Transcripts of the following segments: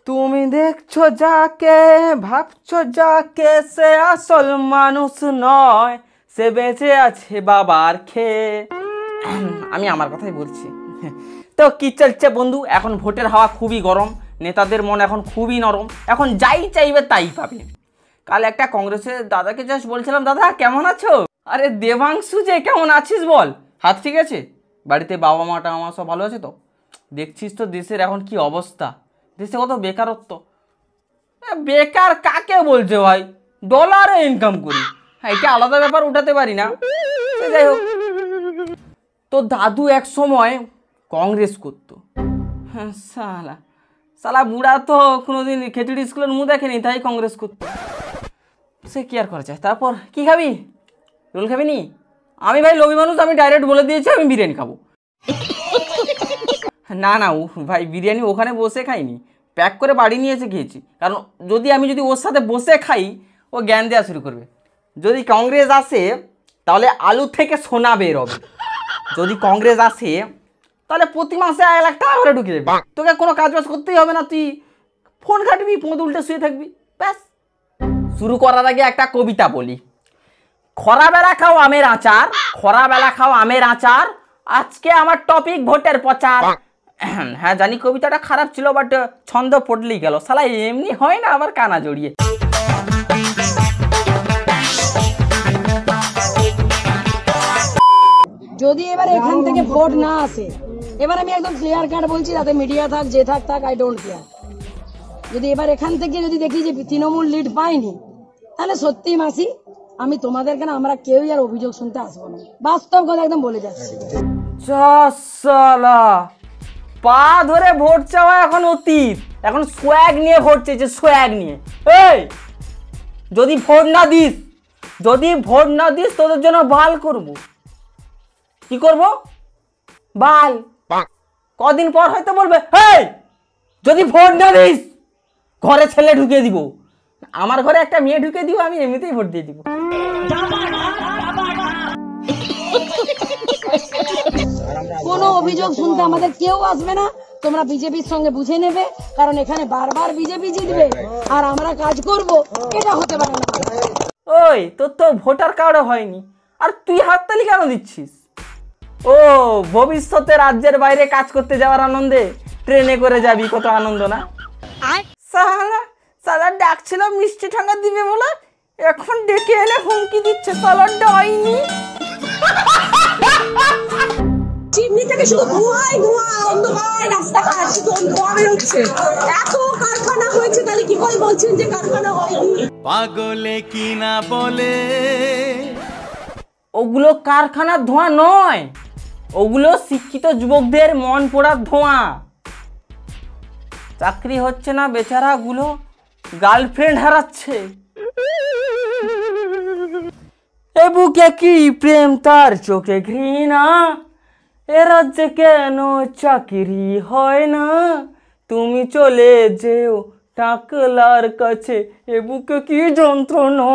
তুমি দেখছো যাকে, ভাবছো যাকে, সে আসল মানুষ নয়, সে বেঁচে আছে বাবার খেয়ে। আমি আমার কথাই বলছি। তো কি চলছে বন্ধু, এখন ভোটের হাওয়া খুবই গরম, নেতাদের মন এখন খুবই নরম, এখন যাই চাইবে তাই পাবে। কাল একটা কংগ্রেসের দাদাকে জাস্ট বলছিলাম, দাদা কেমন আছো? আরে দেবাংশু যে, কেমন আছিস বল? হাত ঠিক আছে? বাড়িতে বাবা মাটা আমার সব ভালো আছে তো? দেখছিস তো দেশের এখন কি অবস্থা, দেশে কত বেকারত্ব। বেকার কাকে বলছে ভাই? ডলারে ইনকাম করি, হ্যাঁ এটা আলাদা ব্যাপার, উঠাতে পারি না। যাই হোক, তো দাদু এক সময় কংগ্রেস করতো। হ্যাঁ সালা, সালা বুড়া তো কোনোদিন খেচুড়ি স্কুলের মুখ দেখেনি, তাই কংগ্রেস করতো। সে কি আর করা যায়। তারপর কি খাবি? রোল খাবি নি? আমি ভাই লোভী মানুষ, আমি ডাইরেক্ট বলে দিয়েছি আমি বিরিয়ানি খাবো। না না ভাই, বিরিয়ানি ওখানে বসে খাইনি, প্যাক করে বাড়ি নিয়ে এসে খেয়েছি। কারণ আমি যদি ওর সাথে বসে খাই, ও জ্ঞান দেওয়া শুরু করবে। যদি কংগ্রেস আসে তাহলে আলু থেকে সোনা বের হবে। যদি কংগ্রেস আসে তাহলে প্রতি মাসে 1 লাখ টাকা করে ঢুকে যাবে। তোকে কোনো কাজ বাজ করতেই হবে না, তুই ফোন ঘাটবি, পোঁদ উল্টে শুয়ে থাকবি, ব্যাস। শুরু করার আগে একটা কবিতা বলি। খরাবেলা খাও আমের আচার, খরাবেলা খাও আমের আচার, আজকে আমার টপিক ভোটের প্রচার। হ্যাঁ জানি কবিতাটা খারাপ ছিল, বাট ছন্দ পড়লেই গেল। শালা এমনি হয় না আবার কানা জড়িয়ে। যদি এবার এখান থেকে ভোট না আসে, এবার আমি একদম ক্লিয়ার কাট বলছি, তাতে মিডিয়া থাক যে থাক আই ডোন্ট কেয়ার। যদি এবার এখান থেকে যদি দেখি যে তৃণমূল লিড পায়নি, তাহলে সত্যি মাসি আমি তোমাদের কেন, আমরা কেউই আর অভিযোগ শুনতে আসবো না। বাস্তব কথা একদম বলে যাচ্ছি। পা ধরে ভোট চাওয়া এখন অতীত, এখন সোয়াগ নিয়ে ভোট চেয়েছে, সোয়াগ নিয়ে। এই যদি ভোট না দিস তোদের জন্য বাল করব। কি করব? বাল। কদিন পর হয়তো বলবে, এই যদি ভোট না দিস ঘরে ছেলে ঢুকিয়ে দিব। আমার ঘরে একটা মেয়ে ঢুকিয়ে দিব, আমি এমনিতেই ভোট দিয়ে দিব। কোনো অভিযোগ শুনতে আমাদের কেউ আসবে না, তোমরা বিজেপির সঙ্গে বুঝে নেবে, কারণ এখানে বারবার বিজেপি জিতবে আর আমরা কাজ করব, এটা হতে পারে না। ওই তোর তো ভোটার কার্ডও হয়নি, আর তুই হাততালি কেন দিচ্ছিস? ও ভবিষ্যতে রাজ্যের বাইরে কাজ করতে যাওয়ার আনন্দে ট্রেনে করে যাবি, কত আনন্দ না? সালা ডাকছিল মিষ্টি ঠান্ডা দিবে বলে, এখন ডেকে এনে হুমকি দিচ্ছে, সালা ডাইনি। চিমনি থেকে শুধু ধোঁয়াই ধোঁয়া, অন্ধকার রাস্তাঘাট শুধু ধোঁয়া বেরোচ্ছে। এত কারখানা হয়েছে, তাহলে কি করে বলছেন যে কারখানা হয়নি? পাগলে কি না বলে, ওগুলো কারখানার ধোঁয়া নয়, ওগুলো শিক্ষিত যুবকদের মন পোড়ার ধোঁয়া। চাকরি হচ্ছে না বেচারা গুলো, গার্লফ্রেন্ড হারাচ্ছে। এ বুকে কি প্রেম, তার চোখে ঘৃণা, এ রাজ্যে কেন চাকরি হয় না, তুমি চলে যেও টাকলার কাছে, এ বুকে কি যন্ত্রণা,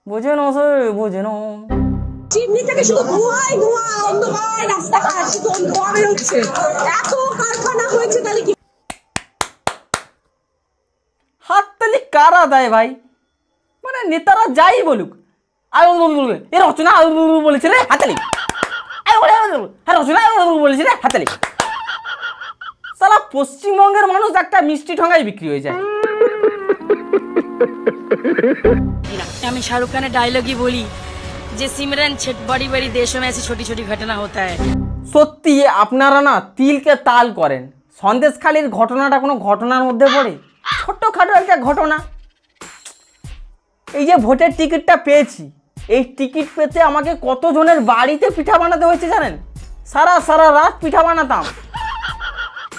বোঝে না সে, বোঝে না। চিমনি থেকে শুধু ধোঁয়াই ধোঁয়া, অন্ধকার রাস্তাঘাট শুধু ধোঁয়া বেরোচ্ছে। এত কারখানা হয়েছে, তাহলে কি? হাততালি কারা দেয় ভাই? মানে নেতারা যাই বলুক, এ রচনা বলেছে রে হাততালি, রচনা বলেছে রে হাততালি। সালা পশ্চিমবঙ্গের মানুষ একটা মিষ্টি ঠোঙায় বিক্রি হয়ে যায়। আমি শাহরুখ খানের ডায়লগই বলি যে সিমরন বড়ি বড়ি দেশোं में ऐसी छोटी छोटी घटना होता है। সত্যি আপনারা না তিলকে তাল করেন। সন্দেশখালির ঘটনাটা কোনো ঘটনার মধ্যে পড়ে? ছোট্টখাটো একটা ঘটনা। এই যে ভোটের টিকিটটা পেয়েছি, এই টিকিট পেতে আমাকে কতজনের বাড়িতে পিঠা বানাতে হয়েছে জানেন? সারা রাত পিঠা বানাতাম,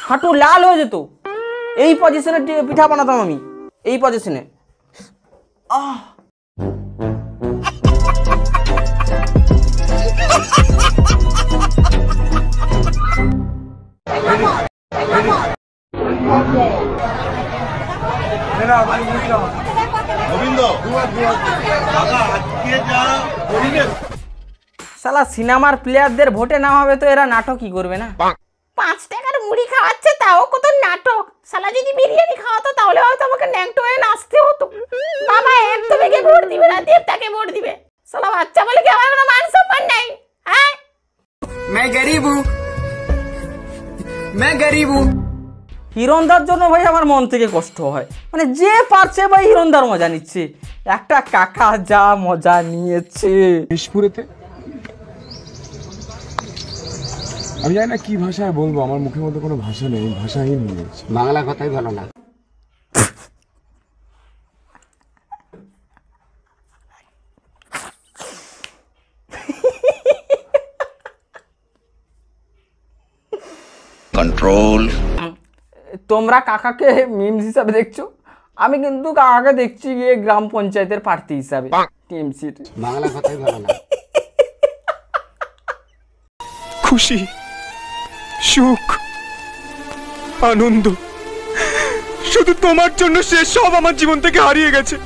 হাঁটু লাল হয়ে যেত। এই পজিশনে পিঠা বানাতাম আমি, এই পজিশনে। শালা সিনেমার প্লেয়ারদের ভোটে নামাবে তো এরা নাটক কি করবে না? 5 টাকার মুড়ি খাওয়াচ্ছে, তাও কত নাটক। শালা যদি বিরিয়ানি খাওয়াতো তাহলে হয়তো আমাকে ন্যাংটো হয়ে নাচতে হতো। বাবা একদমকে ভোট দিবে না, দেবতাকে ভোট দিবে। শালা বাচ্চা বলে কি আমার কোনো মান সম্মান নাই? হ্যাঁ, मैं गरीब हूँ। হিরণদার জন্য ভাই আমার মন থেকে কষ্ট হয়। মানে যে পারছে ভাই হিরণদার মজা নিচ্ছে। একটা কাকা যা মজা নিয়েছে শেষপুরেতে আমি জানি না কি ভাষায় বলবো, আমার মুখের মধ্যে কোনো ভাষা নেই, ভাষাহীন হয়ে গেছে। বাংলা কথাই ভালো না। कंट्रोल। তোমরা কাকাকে মিমস হিসাবে দেখছো, আমি কিন্তু কাকাকে দেখছি গিয়ে গ্রাম পঞ্চায়েতের প্রার্থী হিসাবে টিএমসির। বাংলা কথাই ভালো না। খুশি, সুখ, আনন্দ শুধু তোমার জন্য সে সব আমার জীবন থেকে হারিয়ে গেছে।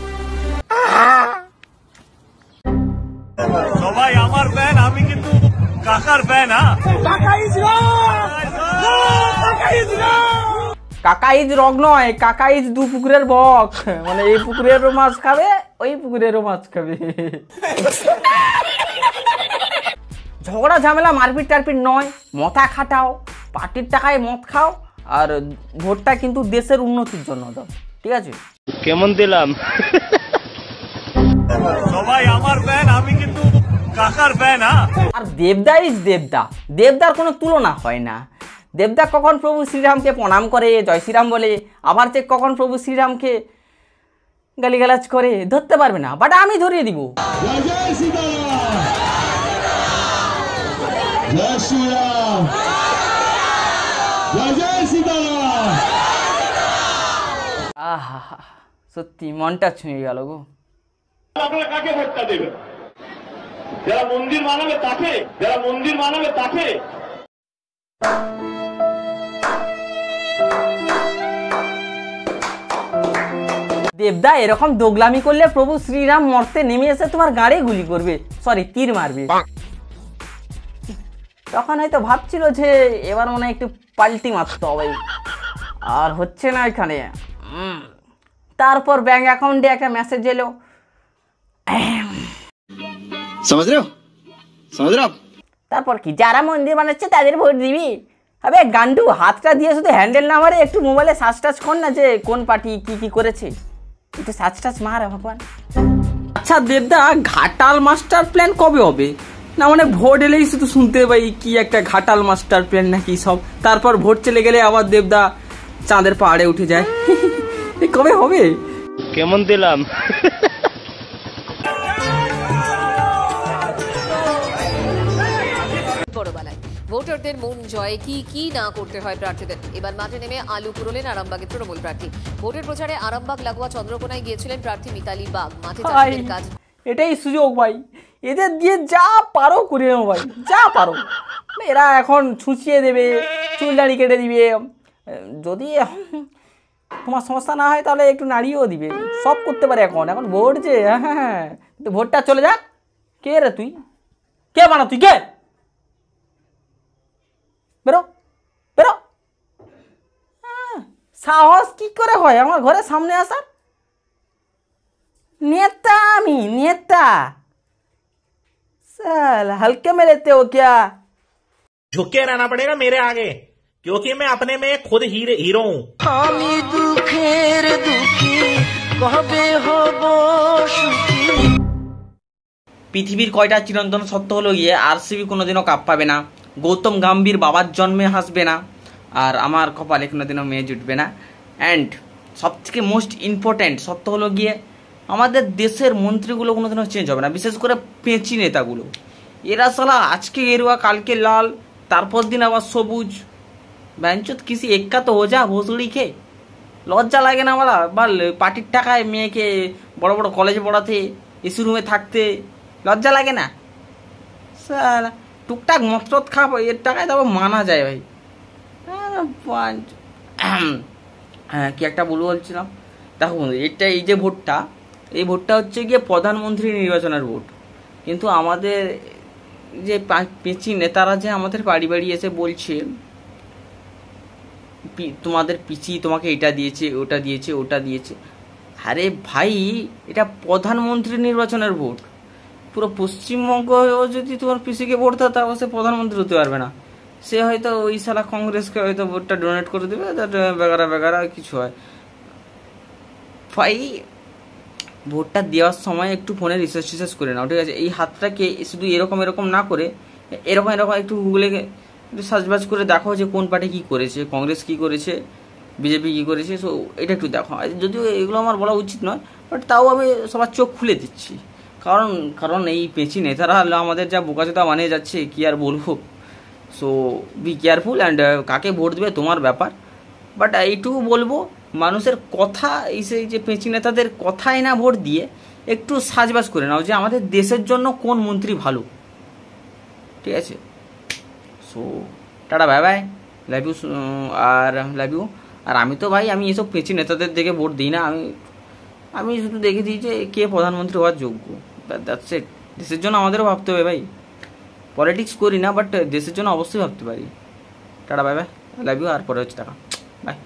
সবাই আমার ফ্যান, আমি কিন্তু কাকার ফ্যান। কাকা ইজ রগ নয়, কাকা ইজ দু পুকুরের বক। মানে এই পুকুরেরও মাছ খাবে, ওই পুকুরেরও মাছ খাবে। ঝগড়া ঝামেলা মারপিট টারপিট নয়, মাথা খাটাও, পার্টির টাকায় মদ খাও, আর ভোটটা কিন্তু দেশের উন্নতির জন্য দাও, ঠিক আছে? কেমন দিলাম? সবাই আমার ফ্যান, আমি কিন্তু কাকার ফ্যান। আর দেবদা ইজ দেবদা, দেবদার কোনো তুলনা হয় না। দেবদা কখন প্রভু শ্রীরামকে প্রণাম করে, জয় শ্রীরাম বলে, আবার যে কখন প্রভু শ্রীরামকে গালিগালাজ করে ধরতে পারবে না, বাট আমি ধরিয়ে দিব। আহা, সত্যি মনটা ছুঁয়ে গেল গো। আপনারা কাকে ভোটটা দেবেন? যারা মন্দির বানাবে তাকে, যারা মন্দির বানাবে তাকে। দেবদা এরকম দোগলামি করলে প্রভু শ্রীরাম মরতে নেমে এসে তোমার গাড়ি গুলি করবে, সরি তীর মারবে। তখন হয়তো ভাবছিল যে এবার মনে হয় একটু পাল্টি মারতে হবে, আর হচ্ছে না এখানে। তারপর ব্যাংক অ্যাকাউন্টে একটা মেসেজ এলো, समझ रहे हो? समझ रहे हो आप? তারপর কি যারা মন্দির বানাচ্ছে তাদের ভোট দিবি? আবে গান্ডু, হাতটা দিয়ে শুধু হ্যান্ডেল না মারে একটু মোবাইলে সার্চ টাচ কর না যে কোন পার্টি কি কি করেছে, একটু সার্চ টাচ মার ভগবান। আচ্ছা দেবদা, ঘাটাল মাস্টার প্ল্যান কবে হবে? না মানে ভোট এলেই শুধু শুনতে পাই কি একটা ঘাটাল মাস্টার প্ল্যান নাকি সব, তারপর ভোট চলে গেলে আবার দেবদা চাঁদের পাহাড়ে উঠে যায়। কবে হবে? কেমন দিলাম? বড়বালায় ভোটারদের মন জয়ে কি কি না করতে হয় প্রার্থীদের। এবার মাঠে নেমে আলু পুরোলেন আরামবাগের তৃণমূল প্রার্থী। ভোটের প্রচারে আরামবাগ লাগোয়া চন্দ্রকোনায় গিয়েছিলেন প্রার্থী মিতালি বাগ। মাঠে চাষিদের কাজ, এটাই সুযোগ ভাই, এদের দিয়ে যা পারো করে নেবো ভাই, যা পারো। এরা এখন ছুঁচিয়ে দেবে, চুল দাড়ি কেটে দিবে, যদি তোমার সমস্যা না হয় তাহলে একটু নাড়িয়েও দিবে, সব করতে পারে এখন। এখন ভোট যে, হ্যাঁ, কিন্তু ভোটটা চলে যাক। কে রে তুই? কে বানা তুই? কে? বেরো বেরো। সাহস কি করে হয় আমার ঘরের সামনে আসার? नेता আমি नेता, साल हल्के में लेते हो क्या? झुक के रहना पड़ेगा मेरे आगे, क्योंकि मैं अपने में खुद हीरो हूँ। পৃথিবীর কয়টা চিরন্তন সত্য হলো গিয়ে আরসিবি কোনোদিনও কাপ পাবে না, গৌতম গম্ভীর বাবার জন্মে হাসবে না, আর আমার কপালে কোনোদিনও মেয়ে জুটবে না। অ্যান্ড সবথেকে মোস্ট ইম্পর্ট্যান্ট সত্য হলো গিয়ে আমাদের দেশের মন্ত্রীগুলো কোনোদিনও চেঞ্জ হবে না, বিশেষ করে পেঁচি নেতাগুলো। এরা সালা আজকে গেরুয়া কালকে লাল, তারপর দিন আবার সবুজ। ব্যাঞ্চত কিসি এক্কা তো হো যা ভোসড়ি খেয়ে, লজ্জা লাগে না বলা? বল, পার্টির টাকায় মেয়েকে বড় বড় কলেজে পড়াতে, এসি রুমে থাকতে লজ্জা লাগে না? সালা টুকটাক মতরত খাবো, এর টাকায় তারপর মানা যায় ভাই। হ্যাঁ, কি একটা বলছিলাম, দেখো এটা এই যে ভোটটা, এই ভোটটা হচ্ছে গিয়ে প্রধানমন্ত্রী নির্বাচনের ভোট। কিন্তু আমাদের যে পেঁচি নেতারা যে আমাদের বাড়ি বাড়ি এসে বলছে তোমাদের পিসি তোমাকে এটা দিয়েছে, ওটা দিয়েছে, ওটা দিয়েছে। আরে ভাই, এটা প্রধানমন্ত্রী নির্বাচনের ভোট। পুরো পশ্চিমবঙ্গ যদি তোমার পিসিকে ভোট দেয়, তাহলে সে প্রধানমন্ত্রী হতে পারবে না। সে হয়তো ওই সালা কংগ্রেসকে হয়তো ভোটটা ডোনেট করে দেবে, বেগারা বেগারা কিছু হয়। ভাই, ভোটটা দেওয়ার সময় একটু ফোনে রিসার্চ করে নাও, ঠিক আছে? এই হাতটাকে শুধু এরকম এরকম না করে এরকম এরকম একটু গুগলে একটু সার্চবাজ করে দেখো যে কোন পার্টি কী করেছে, কংগ্রেস কী করেছে, বিজেপি কী করেছে। সো এটা একটু দেখো। যদিও এগুলো আমার বলা উচিত নয়, বাট তাও আমি সবার চোখ খুলে দিচ্ছি। কারণ এই পেঁচি নেতারা হলো আমাদের যা বোকাচোদা বানিয়ে যাচ্ছে, কি আর বলবো। সো বি কেয়ারফুল অ্যান্ড কাকে ভোট দেবে তোমার ব্যাপার। বাট এইটুকু বলবো, মানুষের কথা, এই যে পেঁচি নেতাদের কথায় না ভোট দিয়ে একটু সাজবাজ করে নাও যে আমাদের দেশের জন্য কোন মন্ত্রী ভালো, ঠিক আছে? So tata, bye bye, love you. আর আমি তো ভাই, আমি এসব পেঁচি নেতাদের দেখে ভোট দিই না। আমি শুধু দেখে দিই যে কে প্রধানমন্ত্রী হওয়ার যোগ্য, দ্যাটস ইট। দেশের জন্য আমাদেরও ভাবতে হবে ভাই। পলিটিক্স করি না, বাট দেশের জন্য অবশ্যই ভাবতে পারি। Tata, bye bye, love you. আর পরে হচ্ছে টাকা, বাই।